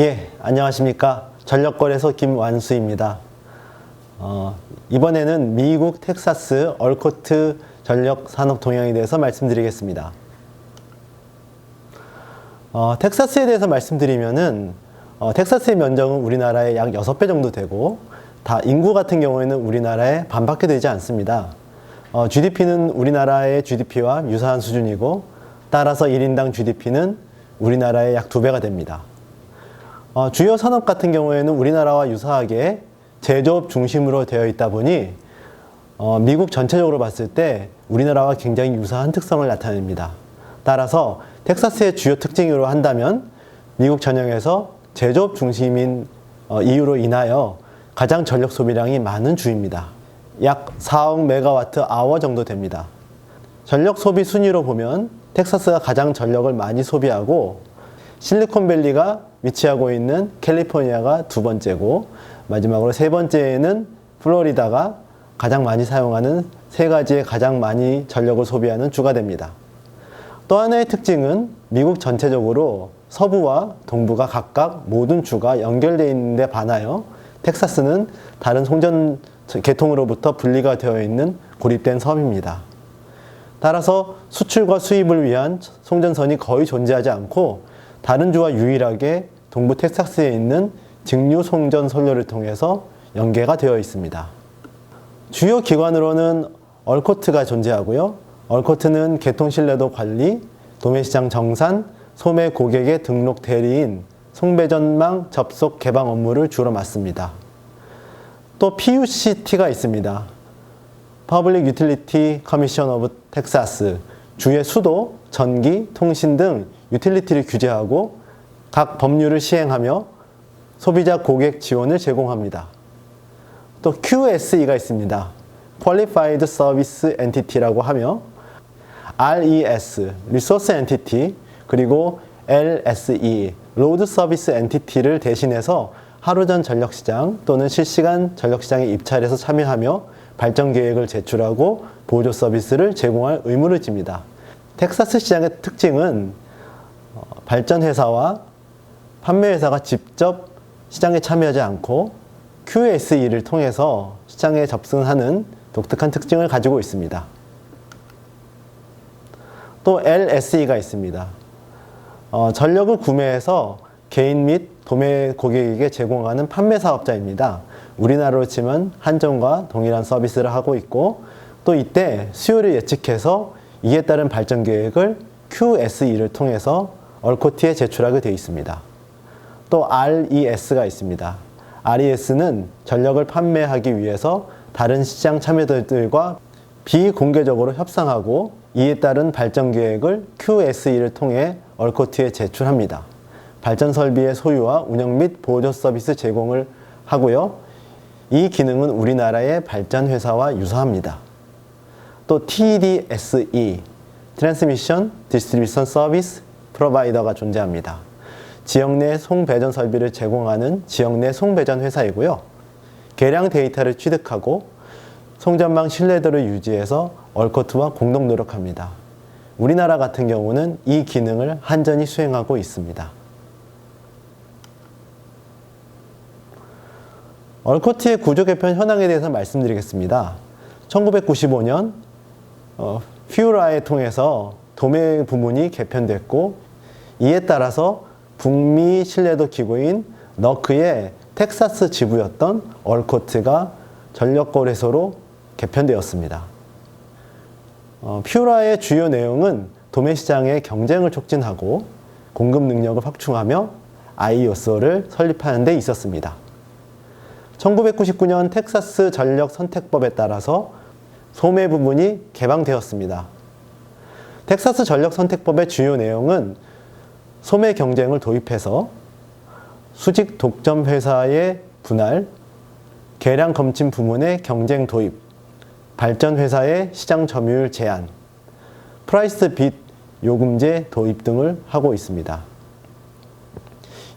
예, 안녕하십니까. 전력거래소 김완수입니다. 이번에는 미국 텍사스 얼코트 전력 산업 동향에 대해서 말씀드리겠습니다. 텍사스에 대해서 말씀드리면은 텍사스의 면적은 우리나라의 약 6배 정도 되고 인구 같은 경우에는 우리나라의 반밖에 되지 않습니다. GDP는 우리나라의 GDP와 유사한 수준이고 따라서 1인당 GDP는 우리나라의 약 2배가 됩니다. 주요 산업 같은 경우에는 우리나라와 유사하게 제조업 중심으로 되어 있다 보니 미국 전체적으로 봤을 때 우리나라와 굉장히 유사한 특성을 나타냅니다. 따라서 텍사스의 주요 특징으로 한다면 미국 전역에서 제조업 중심인 이유로 인하여 가장 전력 소비량이 많은 주입니다. 약 4억 메가와트 아워 정도 됩니다. 전력 소비 순위로 보면 텍사스가 가장 전력을 많이 소비하고 실리콘밸리가 위치하고 있는 캘리포니아가 두 번째고 마지막으로 세 번째에는 플로리다가 가장 많이 사용하는 세 가지의 가장 많이 전력을 소비하는 주가 됩니다. 또 하나의 특징은 미국 전체적으로 서부와 동부가 각각 모든 주가 연결되어 있는데 반하여 텍사스는 다른 송전 계통으로부터 분리가 되어 있는 고립된 섬입니다. 따라서 수출과 수입을 위한 송전선이 거의 존재하지 않고 다른 주와 유일하게 동부 텍사스에 있는 직류 송전 선로를 통해서 연계가 되어 있습니다. 주요 기관으로는 얼코트가 존재하고요. 얼코트는 개통 신뢰도 관리, 도매시장 정산, 소매 고객의 등록 대리인, 송배전망 접속 개방 업무를 주로 맡습니다. 또 PUCT가 있습니다. Public Utility Commission of Texas, 주의 수도, 전기, 통신 등 유틸리티를 규제하고 각 법률을 시행하며 소비자 고객 지원을 제공합니다. 또 QSE가 있습니다. Qualified Service Entity라고 하며 RES, Resource Entity, 그리고 LSE, Load Service Entity를 대신해서 하루전 전력시장 또는 실시간 전력시장에 입찰해서 참여하며 발전 계획을 제출하고 보조 서비스를 제공할 의무를 집니다. 텍사스 시장의 특징은 발전회사와 판매회사가 직접 시장에 참여하지 않고 QSE를 통해서 시장에 접근하는 독특한 특징을 가지고 있습니다. 또 LSE가 있습니다. 전력을 구매해서 개인 및 도매 고객에게 제공하는 판매 사업자입니다. 우리나라로 치면 한전과 동일한 서비스를 하고 있고 또 이때 수요를 예측해서 이에 따른 발전 계획을 QSE를 통해서 얼코트에 제출하게 되어 있습니다. 또 RES가 있습니다. RES는 전력을 판매하기 위해서 다른 시장 참여자들과 비공개적으로 협상하고 이에 따른 발전 계획을 QSE를 통해 얼코트에 제출합니다. 발전 설비의 소유와 운영 및 보조 서비스 제공을 하고요. 이 기능은 우리나라의 발전 회사와 유사합니다. 또 TDSE, Transmission Distribution Service Provider가 존재합니다. 지역 내 송배전 설비를 제공하는 지역 내 송배전 회사이고요. 계량 데이터를 취득하고 송전망 신뢰도를 유지해서 얼코트와 공동 노력합니다. 우리나라 같은 경우는 이 기능을 한전이 수행하고 있습니다. 얼코트의 구조 개편 현황에 대해서 말씀드리겠습니다. 1995년 퓨라에 통해서 도매 부문이 개편됐고 이에 따라서 북미 신뢰도 기구인 너크의 텍사스 지부였던 얼코트가 전력거래소로 개편되었습니다. 퓨라의 주요 내용은 도매시장의 경쟁을 촉진하고 공급 능력을 확충하며 IOS를 설립하는 데 있었습니다. 1999년 텍사스 전력 선택법에 따라서 소매 부분이 개방되었습니다. 텍사스 전력 선택법의 주요 내용은 소매 경쟁을 도입해서 수직 독점 회사의 분할, 계량 검침 부문의 경쟁 도입, 발전 회사의 시장 점유율 제한, 프라이스 빗 요금제 도입 등을 하고 있습니다.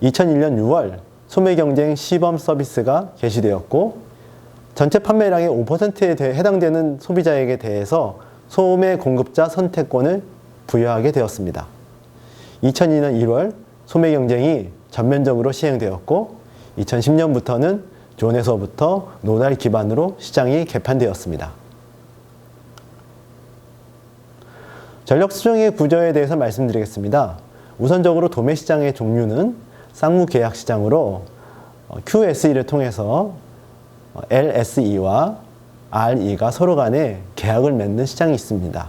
2001년 6월 소매 경쟁 시범 서비스가 개시되었고 전체 판매량의 5%에 해당되는 소비자에게 대해서 소매 공급자 선택권을 부여하게 되었습니다. 2002년 1월 소매 경쟁이 전면적으로 시행되었고 2010년부터는 존에서부터 노달 기반으로 시장이 개판되었습니다. 전력 수정의 구조에 대해서 말씀드리겠습니다. 우선적으로 도매 시장의 종류는 쌍무 계약 시장으로 QSE를 통해서 LSE와 RE가 서로 간에 계약을 맺는 시장이 있습니다.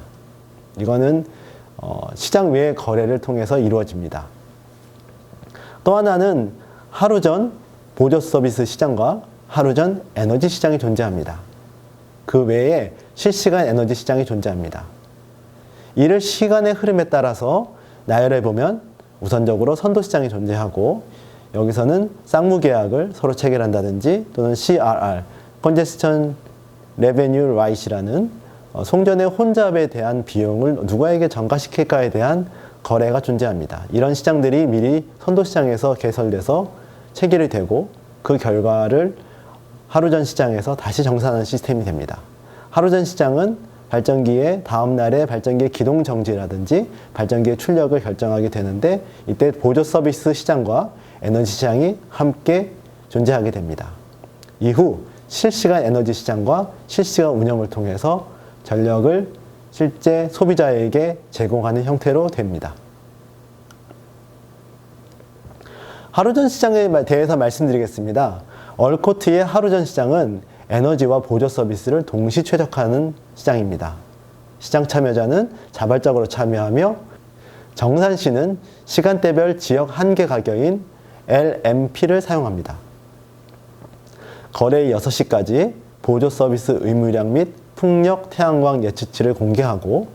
이거는 시장 외의 거래를 통해서 이루어집니다. 또 하나는 하루전 보조 서비스 시장과 하루전 에너지 시장이 존재합니다. 그 외에 실시간 에너지 시장이 존재합니다. 이를 시간의 흐름에 따라서 나열해 보면 우선적으로 선도 시장이 존재하고 여기서는 쌍무 계약을 서로 체결한다든지 또는 CRR, Congestion Revenue Right이라는 송전의 혼잡에 대한 비용을 누구에게 전가시킬까에 대한 거래가 존재합니다. 이런 시장들이 미리 선도시장에서 개설돼서 체결이 되고 그 결과를 하루전 시장에서 다시 정산하는 시스템이 됩니다. 하루전 시장은 발전기의 다음 날의 발전기의 기동 정지라든지 발전기의 출력을 결정하게 되는데 이때 보조 서비스 시장과 에너지 시장이 함께 존재하게 됩니다. 이후 실시간 에너지 시장과 실시간 운영을 통해서 전력을 실제 소비자에게 제공하는 형태로 됩니다. 하루전 시장에 대해서 말씀드리겠습니다. 얼코트의 하루전 시장은 에너지와 보조 서비스를 동시 최적화하는 시장입니다. 시장 참여자는 자발적으로 참여하며 정산시는 시간대별 지역 한계 가격인 LMP를 사용합니다. 거래 6시까지 보조 서비스 의무량 및 풍력, 태양광 예측치를 공개하고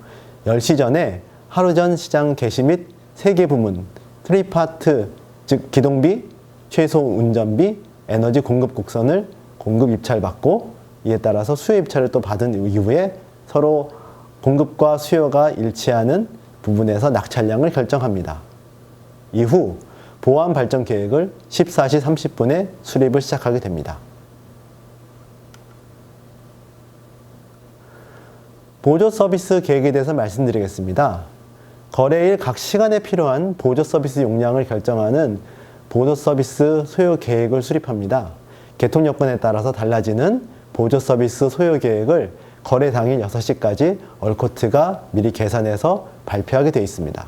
10시 전에 하루전 시장 개시 및 세개 부문, 트리파트, 즉 기동비, 최소 운전비, 에너지 공급 곡선을 공급 입찰받고 이에 따라서 수요 입찰을 또 받은 이후에 서로 공급과 수요가 일치하는 부분에서 낙찰량을 결정합니다. 이후 보완 발전 계획을 14시 30분에 수립을 시작하게 됩니다. 보조 서비스 계획에 대해서 말씀드리겠습니다. 거래일 각 시간에 필요한 보조 서비스 용량을 결정하는 보조 서비스 소요 계획을 수립합니다. 개통 여건에 따라서 달라지는 보조 서비스 소요 계획을 거래 당일 6시까지 얼코트가 미리 계산해서 발표하게 되어 있습니다.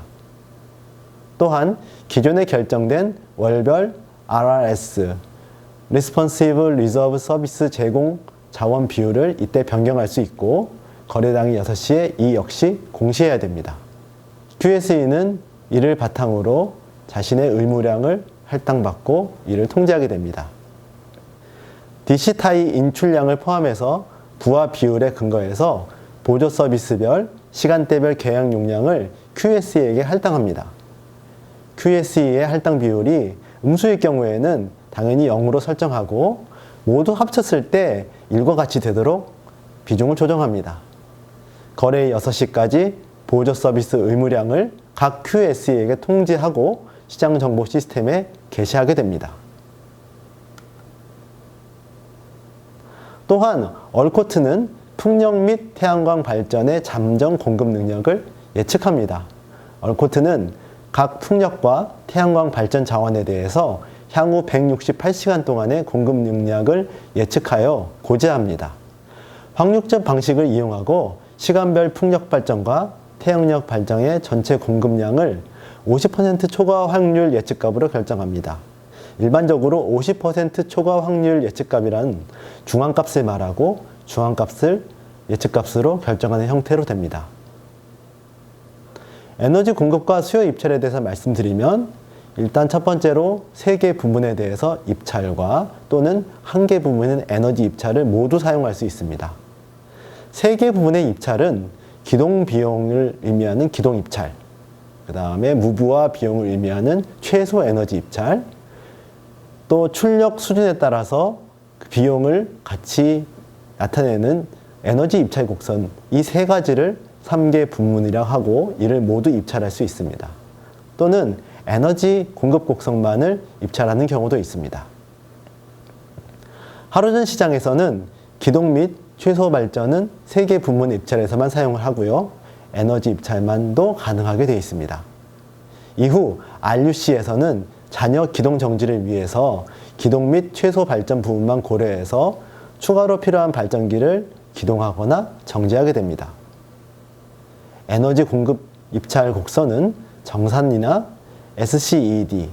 또한 기존에 결정된 월별 RRS, Responsive Reserve Service 제공 자원 비율을 이때 변경할 수 있고 거래 당일 6시에 이 역시 공시해야 됩니다. QSE는 이를 바탕으로 자신의 의무량을 할당받고 이를 통제하게 됩니다. DC-타이 인출량을 포함해서 부하 비율에 근거해서 보조 서비스별, 시간대별 계약 용량을 QSE에게 할당합니다. QSE의 할당 비율이 음수일 경우에는 당연히 0으로 설정하고 모두 합쳤을 때 1과 같이 되도록 비중을 조정합니다. 거래 6시까지 보조 서비스 의무량을 각 QSE에게 통지하고 시장 정보 시스템에 게시하게 됩니다. 또한 얼코트는 풍력 및 태양광 발전의 잠정 공급 능력을 예측합니다. 얼코트는 각 풍력과 태양광 발전 자원에 대해서 향후 168시간 동안의 공급 능력을 예측하여 고지합니다. 확률적 방식을 이용하고 시간별 풍력 발전과 태양력 발전의 전체 공급량을 50% 초과 확률 예측값으로 결정합니다. 일반적으로 50% 초과 확률 예측값이란 중앙값을 말하고 중앙값을 예측값으로 결정하는 형태로 됩니다. 에너지 공급과 수요 입찰에 대해서 말씀드리면 일단 첫 번째로 3개 부문에 대해서 입찰과 또는 1개 부문은 에너지 입찰을 모두 사용할 수 있습니다. 3개 부문의 입찰은 기동 비용을 의미하는 기동 입찰, 그 다음에 무부하 비용을 의미하는 최소 에너지 입찰, 또 출력 수준에 따라서 그 비용을 같이 나타내는 에너지 입찰 곡선, 이 3가지를 3개 부문이라고 하고 이를 모두 입찰할 수 있습니다. 또는 에너지 공급 곡선만을 입찰하는 경우도 있습니다. 하루전 시장에서는 기동 및 최소 발전은 3개 부문 입찰에서만 사용을 하고요. 에너지 입찰만도 가능하게 되어 있습니다. 이후 RUC에서는 잔여 기동 정지를 위해서 기동 및 최소 발전 부분만 고려해서 추가로 필요한 발전기를 기동하거나 정지하게 됩니다. 에너지 공급 입찰 곡선은 정산이나 SCED,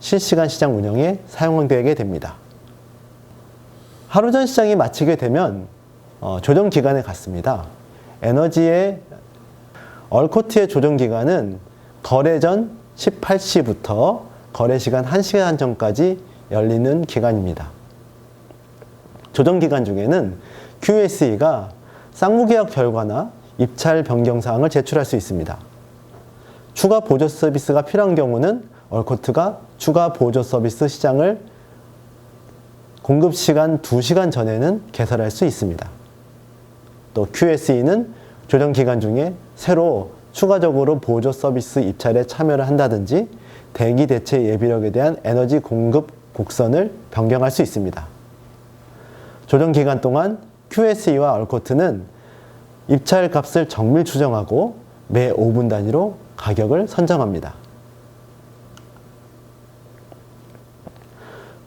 실시간 시장 운영에 사용되게 됩니다. 하루 전 시장이 마치게 되면 조정 기간에 갔습니다. 에너지의 얼코트의 조정 기간은 거래 전 18시부터 거래 시간 1시간 전까지 열리는 기간입니다. 조정 기간 중에는 QSE가 쌍무계약 결과나 입찰 변경 사항을 제출할 수 있습니다. 추가 보조 서비스가 필요한 경우는 얼코트가 추가 보조 서비스 시장을 공급 시간 2시간 전에는 개설할 수 있습니다. 또 QSE는 조정 기간 중에 새로 추가적으로 보조 서비스 입찰에 참여를 한다든지 대기 대체 예비력에 대한 에너지 공급 곡선을 변경할 수 있습니다. 조정 기간 동안 QSE와 얼코트는 입찰 값을 정밀 추정하고 매 5분 단위로 가격을 선정합니다.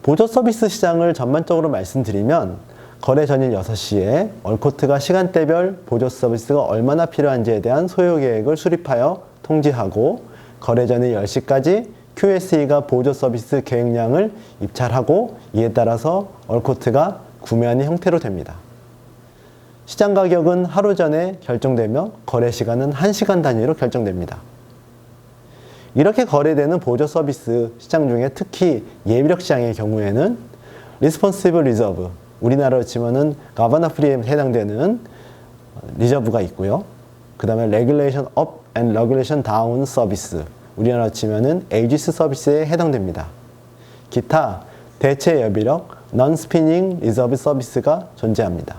보조 서비스 시장을 전반적으로 말씀드리면 거래 전일 6시에 얼코트가 시간대별 보조 서비스가 얼마나 필요한지에 대한 소요 계획을 수립하여 통지하고 거래 전일 10시까지 QSE가 보조 서비스 계획량을 입찰하고 이에 따라서 얼코트가 구매하는 형태로 됩니다. 시장 가격은 하루 전에 결정되며 거래 시간은 1시간 단위로 결정됩니다. 이렇게 거래되는 보조 서비스 시장 중에 특히 예비력 시장의 경우에는 Responsive Reserve, 우리나라로 치면은 가바나 프리에 해당되는 리저브가 있고요. 그 다음에 Regulation Up and Regulation Down 서비스, 우리나라로 치면은 에이지스 서비스에 해당됩니다. 기타 대체 예비력 Non-Spinning Reserve 서비스가 존재합니다.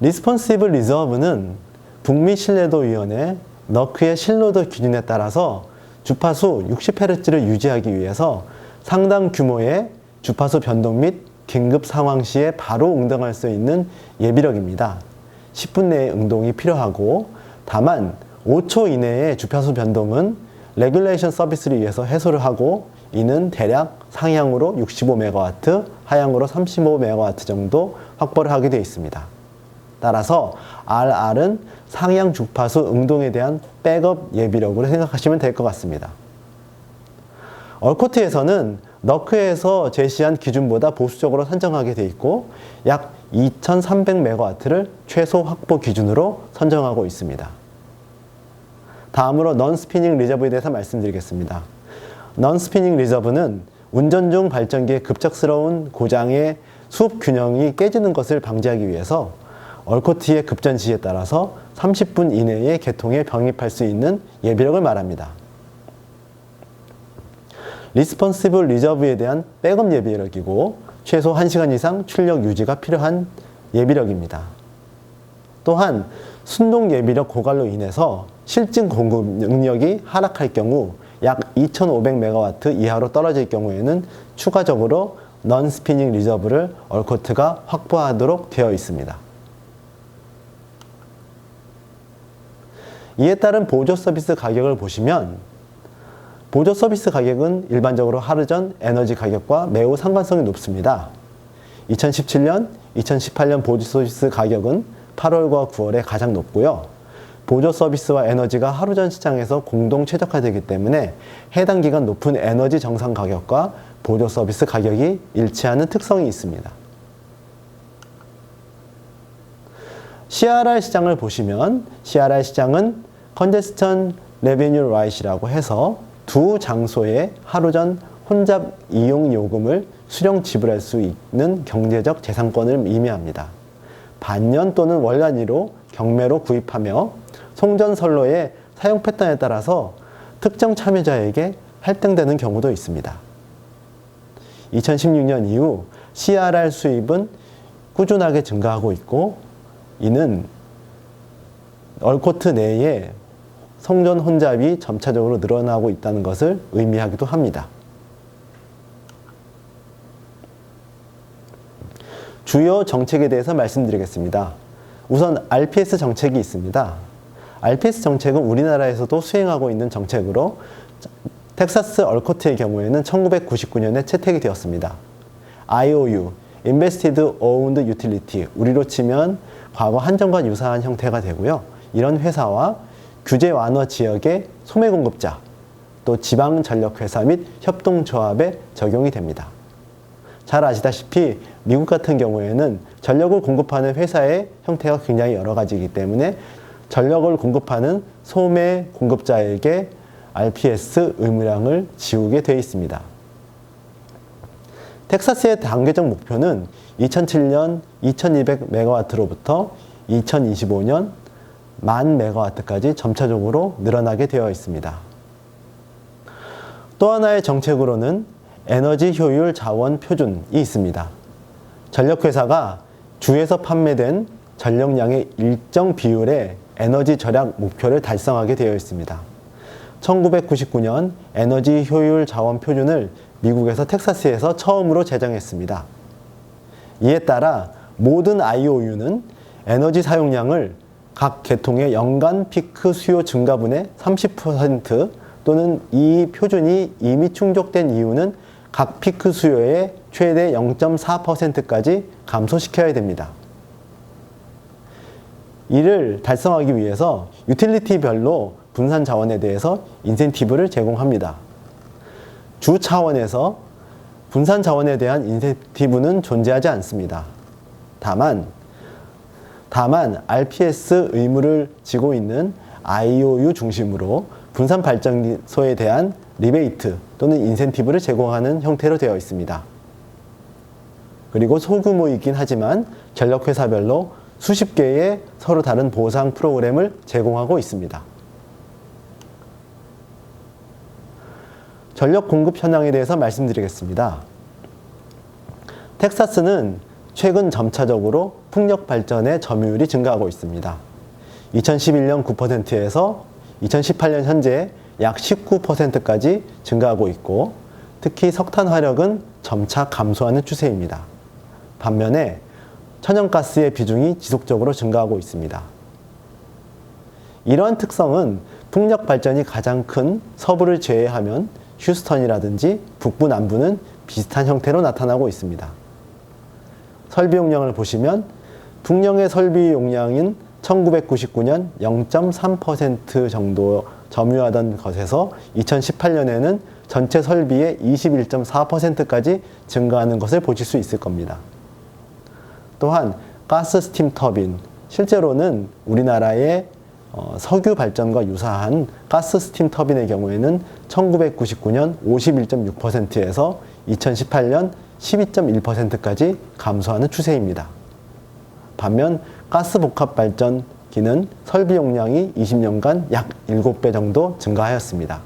Responsive Reserve는 북미 신뢰도위원회 너크의 신뢰도 기준에 따라서 주파수 60Hz를 유지하기 위해서 상당 규모의 주파수 변동 및 긴급 상황 시에 바로 응동할 수 있는 예비력입니다. 10분 내에 응동이 필요하고 다만 5초 이내의 주파수 변동은 레귤레이션 서비스를 위해서 해소를 하고 이는 대략 상향으로 65MW, 하향으로 35MW 정도 확보를 하게 되어 있습니다. 따라서 RR은 상향 주파수 응동에 대한 백업 예비력으로 생각하시면 될 것 같습니다. 얼코트에서는 너크에서 제시한 기준보다 보수적으로 선정하게 되어 있고 약 2300MW를 최소 확보 기준으로 선정하고 있습니다. 다음으로 Non-Spinning Reserve에 대해서 말씀드리겠습니다. Non-Spinning Reserve는 운전 중 발전기의 급작스러운 고장의 수업 균형이 깨지는 것을 방지하기 위해서 얼코트의 급전 지시에 따라서 30분 이내에 개통에 병입할 수 있는 예비력을 말합니다. Responsive Reserve에 대한 백업 예비력이고 최소 1시간 이상 출력 유지가 필요한 예비력입니다. 또한 순동 예비력 고갈로 인해서 실증 공급 능력이 하락할 경우 약 2500MW 이하로 떨어질 경우에는 추가적으로 Non-Spinning Reserve를 얼코트가 확보하도록 되어 있습니다. 이에 따른 보조 서비스 가격을 보시면 보조 서비스 가격은 일반적으로 하루 전 에너지 가격과 매우 상관성이 높습니다. 2017년, 2018년 보조 서비스 가격은 8월과 9월에 가장 높고요. 보조 서비스와 에너지가 하루 전 시장에서 공동 최적화되기 때문에 해당 기간 높은 에너지 정상 가격과 보조 서비스 가격이 일치하는 특성이 있습니다. CRR 시장을 보시면 CRR 시장은 Congestion Revenue Right이라고 해서 두 장소에 하루 전 혼잡 이용 요금을 수령 지불할 수 있는 경제적 재산권을 의미합니다. 반년 또는 월 단위로 경매로 구입하며 송전선로의 사용 패턴에 따라서 특정 참여자에게 할당되는 경우도 있습니다. 2016년 이후 CRR 수입은 꾸준하게 증가하고 있고 이는 얼코트 내에 송전 혼잡이 점차적으로 늘어나고 있다는 것을 의미하기도 합니다. 주요 정책에 대해서 말씀드리겠습니다. 우선 RPS 정책이 있습니다. RPS 정책은 우리나라에서도 수행하고 있는 정책으로 텍사스 얼코트의 경우에는 1999년에 채택이 되었습니다. IOU, Invested Owned Utility, 우리로 치면 과거 한전과 유사한 형태가 되고요. 이런 회사와 규제 완화 지역의 소매 공급자, 또 지방 전력회사 및 협동조합에 적용이 됩니다. 잘 아시다시피 미국 같은 경우에는 전력을 공급하는 회사의 형태가 굉장히 여러 가지이기 때문에 전력을 공급하는 소매 공급자에게 RPS 의무량을 지우게 되어 있습니다. 텍사스의 단계적 목표는 2007년 2200메가와트로부터 2025년 10,000메가와트까지 점차적으로 늘어나게 되어 있습니다. 또 하나의 정책으로는 에너지 효율 자원 표준이 있습니다. 전력회사가 주에서 판매된 전력량의 일정 비율의 에너지 절약 목표를 달성하게 되어 있습니다. 1999년 에너지 효율 자원 표준을 미국에서 텍사스에서 처음으로 제정했습니다. 이에 따라 모든 IOU는 에너지 사용량을 각 계통의 연간 피크 수요 증가분의 30% 또는 이 표준이 이미 충족된 이유는 각 피크 수요의 최대 0.4%까지 감소시켜야 됩니다. 이를 달성하기 위해서 유틸리티별로 분산 자원에 대해서 인센티브를 제공합니다. 주 차원에서 분산 자원에 대한 인센티브는 존재하지 않습니다. 다만 RPS 의무를 지고 있는 IOU 중심으로 분산 발전소에 대한 리베이트 또는 인센티브를 제공하는 형태로 되어 있습니다. 그리고 소규모이긴 하지만 전력회사별로 수십 개의 서로 다른 보상 프로그램을 제공하고 있습니다. 전력 공급 현황에 대해서 말씀드리겠습니다. 텍사스는 최근 점차적으로 풍력 발전의 점유율이 증가하고 있습니다. 2011년 9%에서 2018년 현재 약 19%까지 증가하고 있고, 특히 석탄 화력은 점차 감소하는 추세입니다. 반면에 천연가스의 비중이 지속적으로 증가하고 있습니다. 이러한 특성은 풍력 발전이 가장 큰 서부를 제외하면 휴스턴이라든지 북부 남부는 비슷한 형태로 나타나고 있습니다. 설비 용량을 보시면 풍력의 설비 용량인 1999년 0.3% 정도 점유하던 것에서 2018년에는 전체 설비의 21.4%까지 증가하는 것을 보실 수 있을 겁니다. 또한 가스 스팀 터빈, 실제로는 우리나라의 석유 발전과 유사한 가스 스팀 터빈의 경우에는 1999년 51.6%에서 2018년 12.1%까지 감소하는 추세입니다. 반면 가스 복합 발전기는 설비 용량이 20년간 약 7배 정도 증가하였습니다.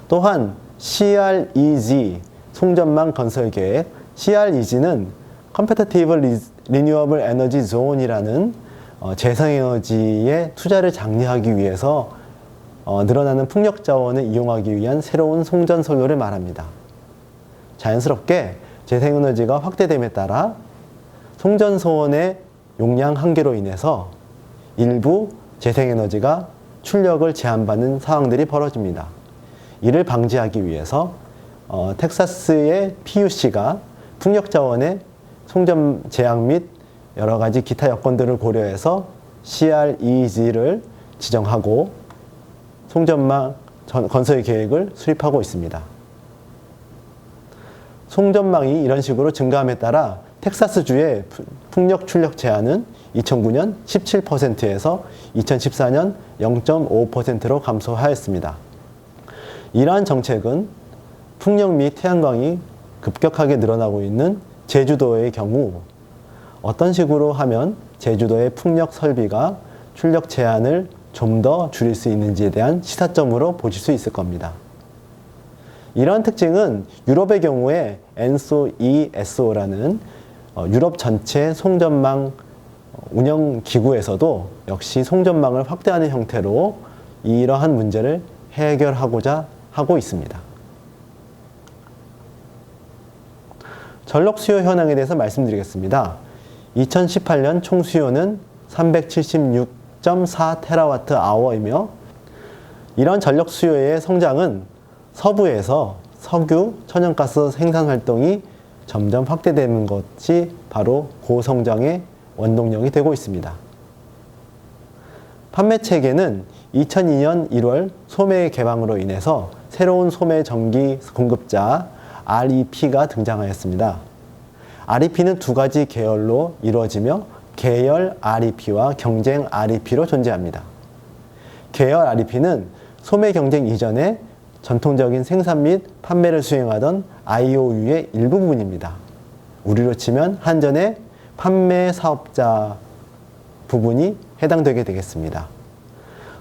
또한 CREG, 송전망 건설 계획, CREG는 Competitive Renewable Energy Zone이라는 재생에너지에 투자를 장려하기 위해서 늘어나는 풍력 자원을 이용하기 위한 새로운 송전 선로를 말합니다. 자연스럽게 재생에너지가 확대됨에 따라 송전 소원의 용량 한계로 인해서 일부 재생에너지가 출력을 제한받는 상황들이 벌어집니다. 이를 방지하기 위해서 텍사스의 PUC가 풍력 자원의 송전 제약 및 여러 가지 기타 여건들을 고려해서 CREG를 지정하고 송전망 건설 계획을 수립하고 있습니다. 송전망이 이런 식으로 증가함에 따라 텍사스주의 풍력 출력 제한은 2009년 17%에서 2014년 0.5%로 감소하였습니다. 이러한 정책은 풍력 및 태양광이 급격하게 늘어나고 있는 제주도의 경우 어떤 식으로 하면 제주도의 풍력 설비가 출력 제한을 좀 더 줄일 수 있는지에 대한 시사점으로 보실 수 있을 겁니다. 이러한 특징은 유럽의 경우에 ENSO라는 유럽 전체 송전망 운영 기구에서도 역시 송전망을 확대하는 형태로 이러한 문제를 해결하고자 하고 있습니다. 전력 수요 현황에 대해서 말씀드리겠습니다. 2018년 총 수요는 376.4TWh이며 이런 전력 수요의 성장은 서부에서 석유, 천연가스 생산 활동이 점점 확대되는 것이 바로 고성장의 원동력이 되고 있습니다. 판매 체계는 2002년 1월 소매 개방으로 인해서 새로운 소매 전기 공급자 REP가 등장하였습니다. REP는 두 가지 계열로 이루어지며 계열 REP와 경쟁 REP로 존재합니다. 계열 REP는 소매 경쟁 이전에 전통적인 생산 및 판매를 수행하던 IOU의 일부분입니다. 우리로 치면 한전의 판매 사업자 부분이 해당되게 되겠습니다.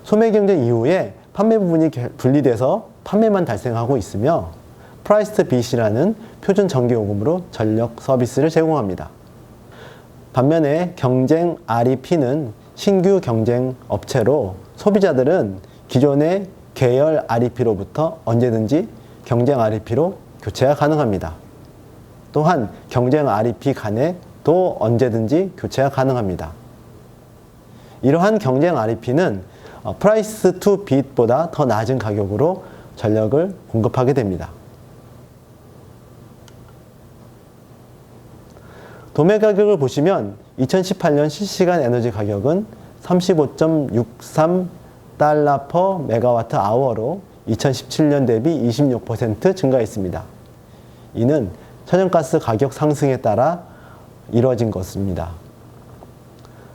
소매 경쟁 이후에 판매 부분이 분리돼서 판매만 발생하고 있으며 프라이스드 빗이라는 표준 전기요금으로 전력 서비스를 제공합니다. 반면에 경쟁 REP는 신규 경쟁 업체로 소비자들은 기존의 계열 REP로부터 언제든지 경쟁 REP로 교체가 가능합니다. 또한 경쟁 REP 간에 또 언제든지 교체가 가능합니다. 이러한 경쟁 REP는 프라이스 투 빗보다 더 낮은 가격으로 전력을 공급하게 됩니다. 도매 가격을 보시면 2018년 실시간 에너지 가격은 35.63달러 per 메가와트 아워로 2017년 대비 26% 증가했습니다. 이는 천연가스 가격 상승에 따라 이루어진 것입니다.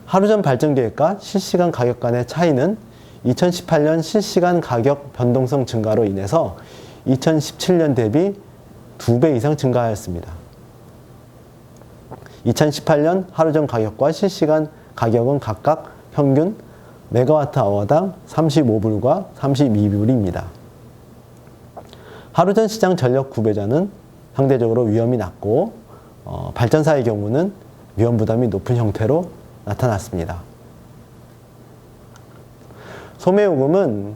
하루전 발전 계획과 실시간 가격 간의 차이는 2018년 실시간 가격 변동성 증가로 인해서 2017년 대비 2배 이상 증가하였습니다. 2018년 하루전 가격과 실시간 가격은 각각 평균 메가와트 아워당 35불과 32불입니다. 하루전 시장 전력 구배자는 상대적으로 위험이 낮고 발전사의 경우는 위험 부담이 높은 형태로 나타났습니다. 소매요금은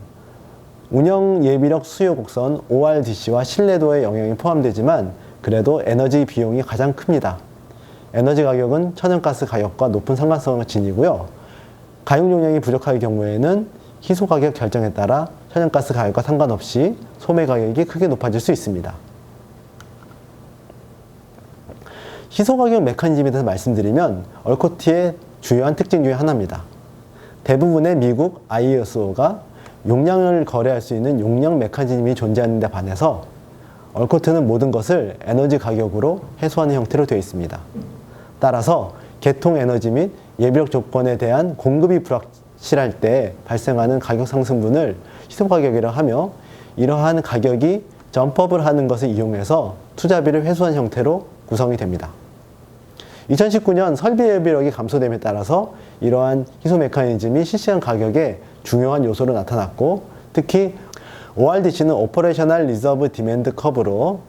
운영 예비력 수요 곡선 ORDC와 신뢰도의 영향이 포함되지만 그래도 에너지 비용이 가장 큽니다. 에너지 가격은 천연가스 가격과 높은 상관성을 지니고요. 가용 용량이 부족할 경우에는 희소 가격 결정에 따라 천연가스 가격과 상관없이 소매 가격이 크게 높아질 수 있습니다. 희소 가격 메커니즘에 대해서 말씀드리면 얼코트의 주요한 특징 중에 하나입니다. 대부분의 미국 IESO가 용량을 거래할 수 있는 용량 메커니즘이 존재하는 데 반해서 얼코트는 모든 것을 에너지 가격으로 해소하는 형태로 되어 있습니다. 따라서 개통 에너지 및 예비력 조건에 대한 공급이 불확실할 때 발생하는 가격 상승분을 희소 가격이라 하며 이러한 가격이 점프업을 하는 것을 이용해서 투자비를 회수한 형태로 구성이 됩니다. 2019년 설비 예비력이 감소됨에 따라서 이러한 희소 메커니즘이 실시간 가격에 중요한 요소로 나타났고 특히 ORDC는 오퍼레이셔널 리저브 디맨드 커브로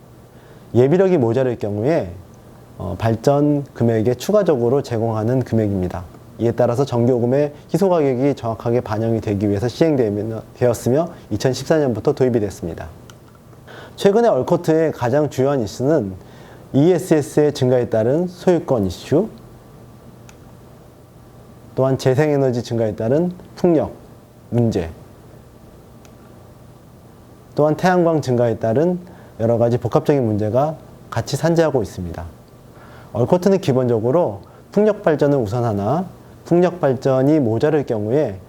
예비력이 모자랄 경우에 발전 금액에 추가적으로 제공하는 금액입니다. 이에 따라서 전기요금의 희소 가격이 정확하게 반영이 되기 위해서 시행되었으며 2014년부터 도입이 됐습니다. 최근에 얼코트의 가장 주요한 이슈는 ESS의 증가에 따른 소유권 이슈, 또한 재생에너지 증가에 따른 풍력 문제, 또한 태양광 증가에 따른 여러 가지 복합적인 문제가 같이 산재하고 있습니다. 얼코트는 기본적으로 풍력 발전을 우선하나 풍력 발전이 모자랄 경우에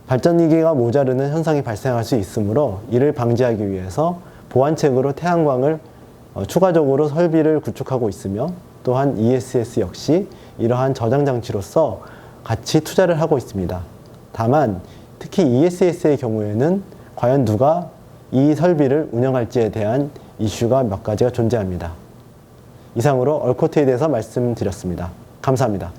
발전기가 모자르는 현상이 발생할 수 있으므로 이를 방지하기 위해서 보완책으로 태양광을 추가적으로 설비를 구축하고 있으며 또한 ESS 역시 이러한 저장 장치로서 같이 투자를 하고 있습니다. 다만 특히 ESS의 경우에는 과연 누가 이 설비를 운영할지에 대한 이슈가 몇 가지가 존재합니다. 이상으로 얼코트에 대해서 말씀드렸습니다. 감사합니다.